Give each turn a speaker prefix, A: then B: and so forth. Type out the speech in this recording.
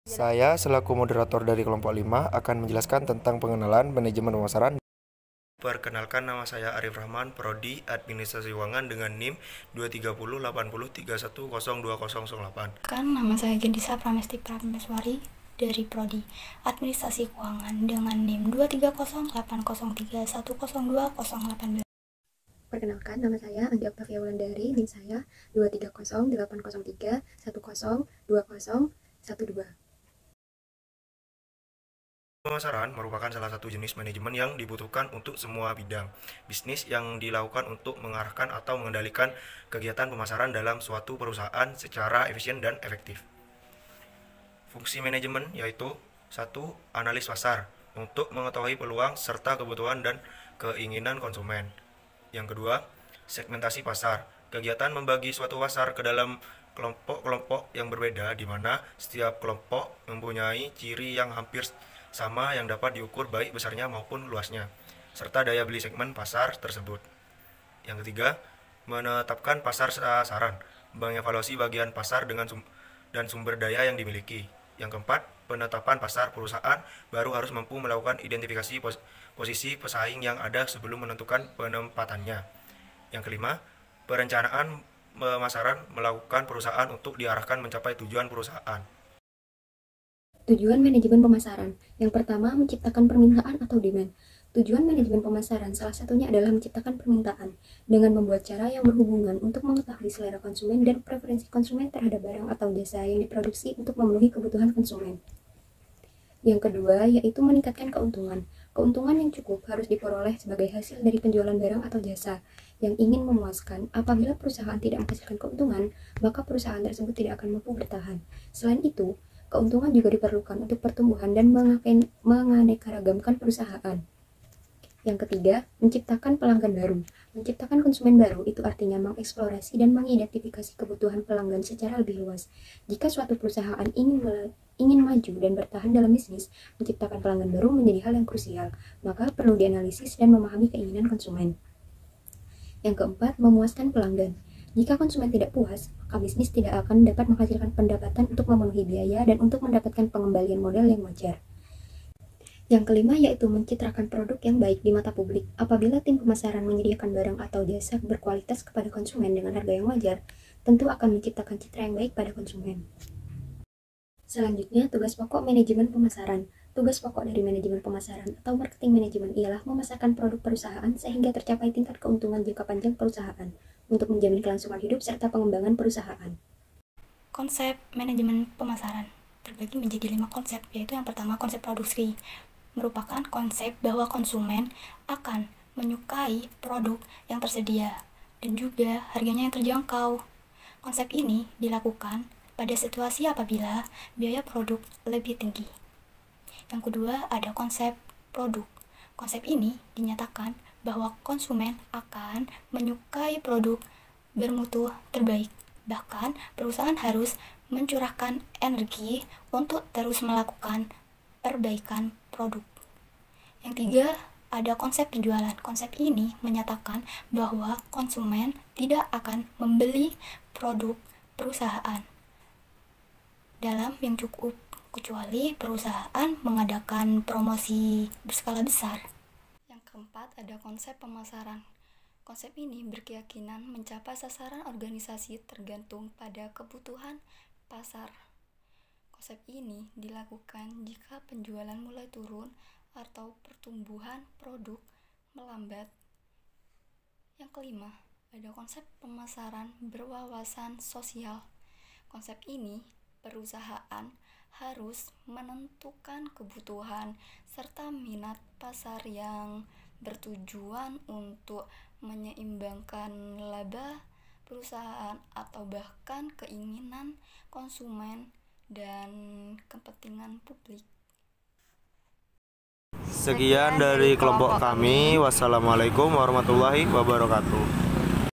A: Saya selaku moderator dari kelompok 5 akan menjelaskan tentang pengenalan manajemen pemasaran. Perkenalkan, nama saya Arif Rahman, Prodi Administrasi Keuangan dengan NIM 23080310208.
B: Nama saya Gendisa Pramesti Prameswari dari Prodi Administrasi Keuangan dengan NIM 23080310208.
C: Perkenalkan, nama saya Anggi Oktavia Wulandari, NIM saya 2308003102012.
A: Pemasaran merupakan salah satu jenis manajemen yang dibutuhkan untuk semua bidang bisnis yang dilakukan untuk mengarahkan atau mengendalikan kegiatan pemasaran dalam suatu perusahaan secara efisien dan efektif. Fungsi manajemen yaitu 1. Analis pasar untuk mengetahui peluang serta kebutuhan dan keinginan konsumen. Yang kedua, segmentasi pasar, kegiatan membagi suatu pasar ke dalam kelompok-kelompok yang berbeda di mana setiap kelompok mempunyai ciri yang hampir sama yang dapat diukur baik besarnya maupun luasnya, serta daya beli segmen pasar tersebut. Yang ketiga, menetapkan pasar sasaran, mengevaluasi bagian pasar dan sumber daya yang dimiliki. Yang keempat, penetapan pasar perusahaan baru harus mampu melakukan identifikasi posisi pesaing yang ada sebelum menentukan penempatannya. Yang kelima, perencanaan pemasaran melakukan perusahaan untuk diarahkan mencapai tujuan perusahaan.
C: Tujuan manajemen pemasaran. Yang pertama, menciptakan permintaan atau demand. Tujuan manajemen pemasaran salah satunya adalah menciptakan permintaan dengan membuat cara yang berhubungan untuk mengetahui selera konsumen dan preferensi konsumen terhadap barang atau jasa yang diproduksi untuk memenuhi kebutuhan konsumen. Yang kedua, yaitu meningkatkan keuntungan. Keuntungan yang cukup harus diperoleh sebagai hasil dari penjualan barang atau jasa yang ingin memuaskan. Apabila perusahaan tidak menghasilkan keuntungan, maka perusahaan tersebut tidak akan mampu bertahan. Selain itu, keuntungan juga diperlukan untuk pertumbuhan dan menganeka-ragamkan perusahaan. Yang ketiga, menciptakan pelanggan baru. Menciptakan konsumen baru itu artinya mengeksplorasi dan mengidentifikasi kebutuhan pelanggan secara lebih luas. Jika suatu perusahaan ingin maju dan bertahan dalam bisnis, menciptakan pelanggan baru menjadi hal yang krusial, maka perlu dianalisis dan memahami keinginan konsumen. Yang keempat, memuaskan pelanggan. Jika konsumen tidak puas, maka bisnis tidak akan dapat menghasilkan pendapatan untuk memenuhi biaya dan untuk mendapatkan pengembalian modal yang wajar. Yang kelima yaitu mencitrakan produk yang baik di mata publik. Apabila tim pemasaran menyediakan barang atau jasa berkualitas kepada konsumen dengan harga yang wajar, tentu akan menciptakan citra yang baik pada konsumen. Selanjutnya, tugas pokok manajemen pemasaran. Tugas pokok dari manajemen pemasaran atau marketing manajemen ialah memasarkan produk perusahaan sehingga tercapai tingkat keuntungan jangka panjang perusahaan untuk menjamin kelangsungan hidup serta pengembangan perusahaan.
B: Konsep manajemen pemasaran terbagi menjadi 5 konsep, yaitu yang pertama konsep produksi, merupakan konsep bahwa konsumen akan menyukai produk yang tersedia dan juga harganya yang terjangkau. Konsep ini dilakukan pada situasi apabila biaya produk lebih tinggi. Yang kedua ada konsep produk. Konsep ini dinyatakan bahwa konsumen akan menyukai produk bermutu terbaik. Bahkan perusahaan harus mencurahkan energi untuk terus melakukan perbaikan produk. Yang tiga, ada konsep penjualan. Konsep ini menyatakan bahwa konsumen tidak akan membeli produk perusahaan dalam yang cukup, kecuali perusahaan mengadakan promosi berskala besar. Yang keempat, ada konsep pemasaran. Konsep ini berkeyakinan mencapai sasaran organisasi tergantung pada kebutuhan pasar. Konsep ini dilakukan jika penjualan mulai turun atau pertumbuhan produk melambat. Yang kelima, ada konsep pemasaran berwawasan sosial. Konsep ini, perusahaan harus menentukan kebutuhan serta minat pasar yang bertujuan untuk menyeimbangkan laba perusahaan atau bahkan keinginan konsumen dan kepentingan publik.
A: Sekian dari kelompok kami. Wassalamualaikum warahmatullahi wabarakatuh.